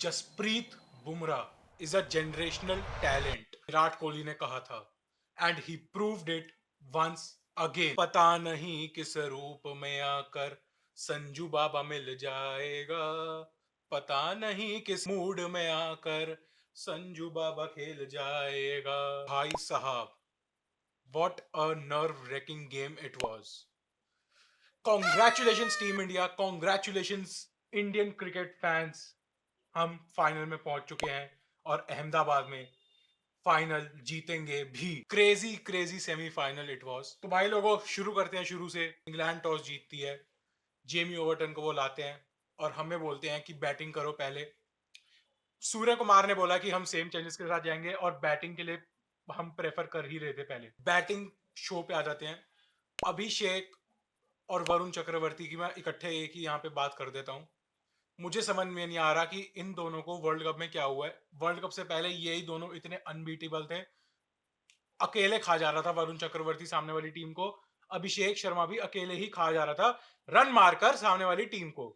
Jasprit Bumrah is a generational talent, Virat Kohli ने कहा था, and he proved it once again. पता नहीं किस रूप में आकर संजू बाबा मिल जाएगा, पता नहीं किस मूड में आकर संजू बाबा खेल जाएगा। भाई साहब, what a nerve racking game it was. Congratulation team India, congratulation Indian cricket fans. हम फाइनल में पहुंच चुके हैं और अहमदाबाद में फाइनल जीतेंगे भी। Crazy crazy semifinal it was. तो भाई लोगों, शुरू करते हैं शुरू से। इंग्लैंड टॉस जीतती है, जेमी ओवरटन को वो लाते हैं और हमें बोलते हैं कि बैटिंग करो पहले। सूर्य कुमार ने बोला कि हम सेम चेंजेस के साथ जाएंगे और बैटिंग के लिए हम प्रेफर कर ही रहे थे पहले। बैटिंग शो पे आ जाते हैं। अभिषेक और वरुण चक्रवर्ती की मैं इकट्ठे एक ही यहाँ पे बात कर देता हूँ। मुझे समझ में नहीं आ रहा कि इन दोनों को वर्ल्ड कप में क्या हुआ है। वर्ल्ड कप से पहले यही दोनों इतने अनबीटेबल थे। अकेले खा जा रहा था वरुण चक्रवर्ती सामने वाली टीम को। अभिषेक शर्मा भी अकेले ही खा जा रहा था रन मारकर सामने वाली टीम को।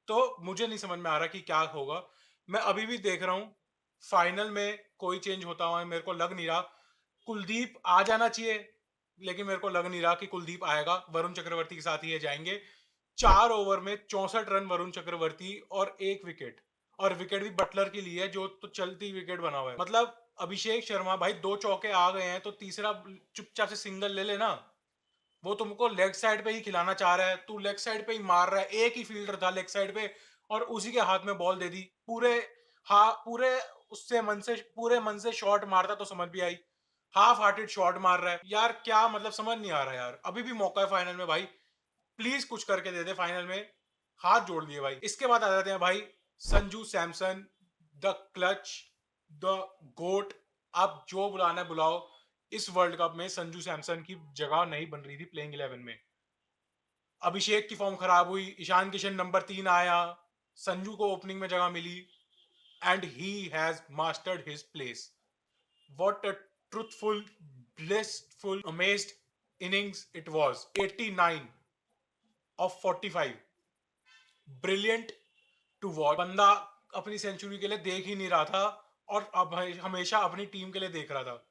तो मुझे नहीं समझ में आ रहा कि क्या होगा। मैं अभी भी देख रहा हूं फाइनल में कोई चेंज होता हुआ मेरे को लग नहीं रहा। कुलदीप आ जाना चाहिए, लेकिन मेरे को लग नहीं रहा कि कुलदीप आएगा। वरुण चक्रवर्ती के साथ ही ये जाएंगे। 4 ओवर में 64 रन वरुण चक्रवर्ती और 1 विकेट, और विकेट भी बटलर की ली है जो तो चलती विकेट बना हुआ है। मतलब अभिषेक शर्मा भाई 2 चौके आ गए हैं तो तीसरा चुपचाप से सिंगल ले लेना। वो तुमको लेग साइड पे ही खिलाना चाह रहा है, तू लेग साइड पे ही मार रहा है। एक ही फील्डर था लेग साइड पे और उसी के हाथ में बॉल दे दी। पूरे उससे मन से पूरे मन से शॉट मारता तो समझ भी आई। हाफ हार्टेड शॉट मार रहा है यार, क्या मतलब समझ नहीं आ रहा यार। अभी भी मौका है फाइनल में भाई, प्लीज कुछ करके दे दे फाइनल में। हाथ जोड़ लिए भाई। इसके बाद आ जाते हैं भाई Sanju Samson, the clutch, the GOAT. आप जो बुलाना है बुलाओ। इस वर्ल्ड कप में संजू सैमसन की जगह नहीं बन रही थी प्लेइंग 11 में। अभिषेक की फॉर्म खराब हुई, ईशान किशन नंबर 3 आया, संजू को ओपनिंग में जगह मिली, and he has mastered his place. What a truthful, blissful, amazed innings it was. 89 of 45, brilliant to watch. बंदा अपनी सेंचुरी के लिए देख ही नहीं रहा था और अब हमेशा अपनी टीम के लिए देख रहा था।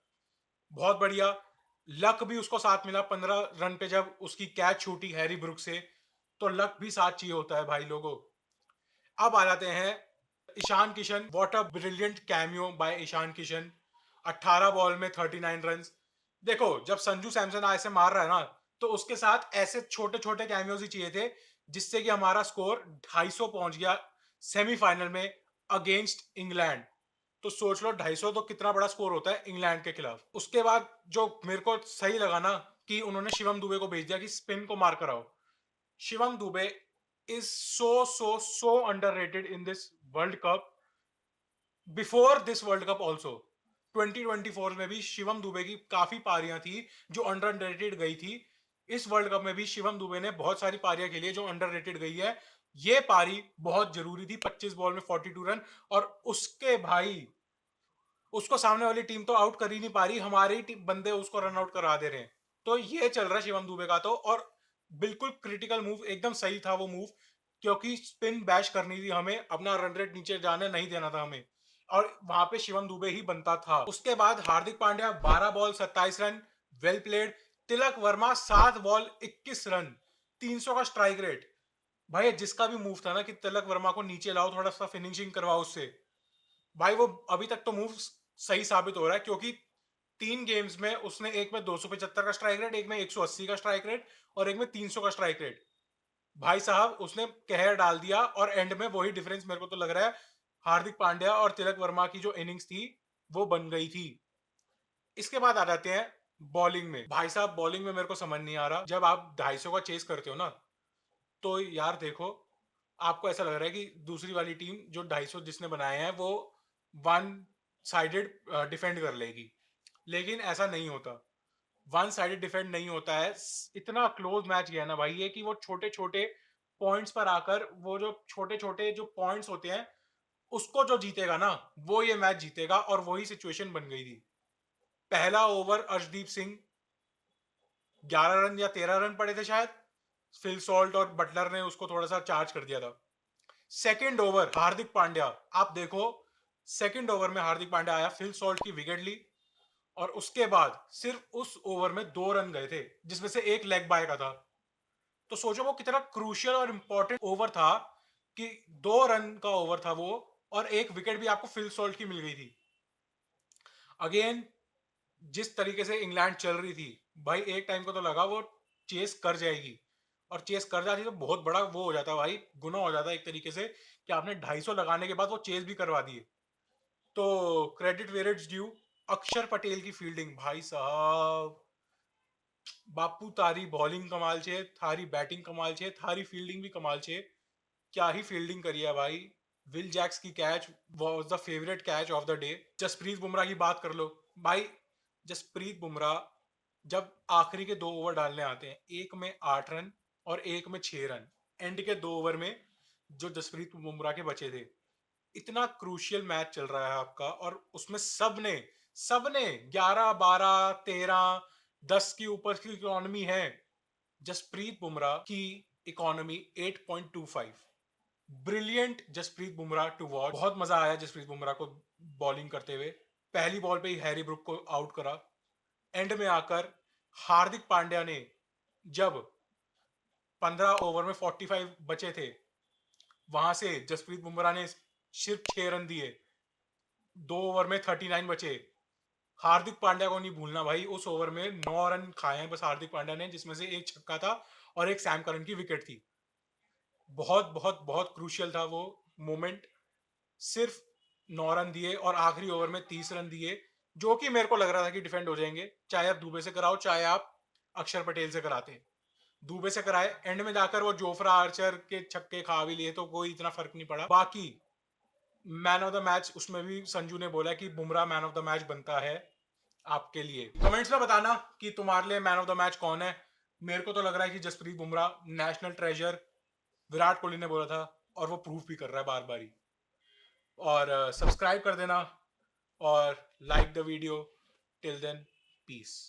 बहुत बढ़िया। लक भी उसको साथ मिला 15 रन पे जब उसकी कैच छूटी हैरी ब्रुक से। तो लक भी साथ चाहिए होता है भाई लोगों। अब आ जाते हैं Ishan Kishan. What a brilliant cameo by Ishan Kishan. 18 ball में 39 रन। देखो, जब संजू सैमसन ऐसे मार रहा है ना, तो उसके साथ ऐसे छोटे छोटे कैमियोज ही चाहिए थे जिससे कि हमारा स्कोर 250 पहुंच गया सेमीफाइनल में अगेंस्ट इंग्लैंड। तो सोच लो 250 तो कितना बड़ा स्कोर होता है इंग्लैंड के खिलाफ। उसके बाद जो मेरे को सही लगा ना, कि उन्होंने शिवम दुबे को भेज दिया कि स्पिन को मार कर आओ। Shivam Dubey is so underrated in this world cup, before this world cup also. 2024 में भी शिवम दुबे की काफी पारियां थी जो अंडररेटेड गई थी। इस वर्ल्ड कप में भी शिवम दुबे ने बहुत सारी पारियां खेली है जो अंडररेटेड गई है। ये पारी बहुत जरूरी थी, 25 बॉल में 42 रन। और उसके भाई, उसको सामने वाली टीम तो आउट कर ही नहीं पा रही, हमारे ही बंदे उसको रन आउट करा दे रहे हैं। तो ये चल रहा है शिवम दुबे का तो। और बिल्कुल क्रिटिकल मूव, एकदम सही था वो मूव, क्योंकि स्पिन बैश करनी थी हमें, अपना रन रेट नीचे जाने नहीं देना था हमें, और वहां पे शिवम दुबे ही बनता था। उसके बाद Hardik Pandya 12 ball 27 run, well played. Tilak Varma 7 ball 21 run, 300 का स्ट्राइक रेट। भाई जिसका भी मूव था ना कि तिलक वर्मा को नीचे लाओ, थोड़ा सा फिनिशिंग करवाओ उससे, भाई वो अभी तक तो मूव सही साबित हो रहा है। क्योंकि 3 गेम्स में उसने एक में 275 का स्ट्राइक रेट, एक में 180 का स्ट्राइक रेट और एक में 300 का स्ट्राइक रेट। भाई साहब उसने कहर डाल दिया। और एंड में वही डिफरेंस मेरे को तो लग रहा है हार्दिक पांड्या और तिलक वर्मा की जो इनिंग्स थी वो बन गई थी। इसके बाद आ जाते हैं बॉलिंग में। भाई साहब बॉलिंग में मेरे को समझ नहीं आ रहा, जब आप 250 का चेस करते हो ना, तो यार देखो, आपको ऐसा लग रहा है कि दूसरी वाली टीम जो 250 जिसने बनाए हैं वो वन साइडेड डिफेंड कर लेगी, लेकिन ऐसा नहीं होता। वन साइडेड डिफेंड नहीं होता है। इतना क्लोज मैच गया ना भाई ये, कि वो छोटे छोटे पॉइंट्स पर आकर, वो जो छोटे छोटे जो पॉइंट्स होते हैं उसको जो जीतेगा ना, वो ये मैच जीतेगा। और वही सिचुएशन बन गई थी। पहला ओवर अर्शदीप सिंह, 11 रन या 13 रन पड़े थे शायद। फिल सॉल्ट और बटलर ने उसको थोड़ा सा चार्ज कर दिया था। सेकंड ओवर हार्दिक पांड्या, आप देखो सेकंड ओवर में हार्दिक पांड्या आया, फिल सॉल्ट की विकेट ली और उसके बाद सिर्फ उस ओवर में 2 रन गए थे जिसमें से एक लेग बाय का था। तो सोचो वो कितना क्रूशियल और इंपॉर्टेंट ओवर था कि 2 रन का ओवर था वो, और एक विकेट भी आपको फिल सॉल्ट की मिल गई थी। अगेन जिस तरीके से इंग्लैंड चल रही थी भाई, एक टाइम को तो लगा वो चेस कर जाएगी, और चेस कर जाती तो बहुत बड़ा वो हो जाता भाई, गुना हो जाता एक तरीके से कि आपने 250 लगाने के बाद वो चेस भी करवा दिए। तो क्रेडिट वेयर इट्स ड्यू, अक्षर पटेल की फील्डिंग भाई साहब, बापू तारी बॉलिंग कमाल छे, थारी बैटिंग कमाल छे, थारी फील्डिंग भी कमाल छे। क्या ही फील्डिंग करी है भाई। विल जैक्स की catch was the favourite catch of the day. Jasprit Bumrah की बात कर लो भाई, जसप्रीत बुमराह जब आखिरी के 2 ओवर डालने आते हैं, एक में 8 रन और एक में 6 रन, एंड के 2 ओवर में जो जसप्रीत बुमराह के बचे थे, इतना क्रूशियल मैच चल रहा है आपका, और उसमें सबने सबने 11 12 13 10 की ऊपर की इकोनॉमी है। जसप्रीत बुमराह की economy 8.25। Brilliant Jasprit Bumrah to watch, बहुत मजा आया जसप्रीत बुमराह को बॉलिंग करते हुए। पहली बॉल पे ही हैरी ब्रुक को आउट करा। एंड में आकर हार्दिक पांड्या ने जब 15 ओवर में 45 बचे थे, वहां से जसप्रीत बुमराह ने सिर्फ 6 रन दिए, 2 ओवर में 39 बचे। हार्दिक पांड्या को नहीं भूलना भाई, उस ओवर में 9 रन खाए हैं बस हार्दिक पांड्या ने, जिसमें से एक छक्का था और एक सैम करन की विकेट थी। बहुत बहुत बहुत क्रूशियल था वो मोमेंट। सिर्फ 9 रन दिए और आखिरी ओवर में 30 रन दिए, जो कि मेरे को लग रहा था कि डिफेंड हो जाएंगे, चाहे आप दुबे से कराओ चाहे आप अक्षर पटेल से कराते। दुबे से कराए, एंड में जाकर वो जोफ्रा आर्चर के छक्के खा भी लिए तो कोई इतना फर्क नहीं पड़ा। बाकी मैन ऑफ द मैच उसमें भी संजू ने बोला कि Bumrah man of the match बनता है आपके लिए। कमेंट्स में बताना कि तुम्हारे लिए मैन ऑफ द मैच कौन है। मेरे को तो लग रहा है कि जसप्रीत बुमराह नेशनल ट्रेजर, विराट कोहली ने बोला था, और वो प्रूफ भी कर रहा है बार बार ही। और सब्सक्राइब कर देना और like the video. Till then, piece.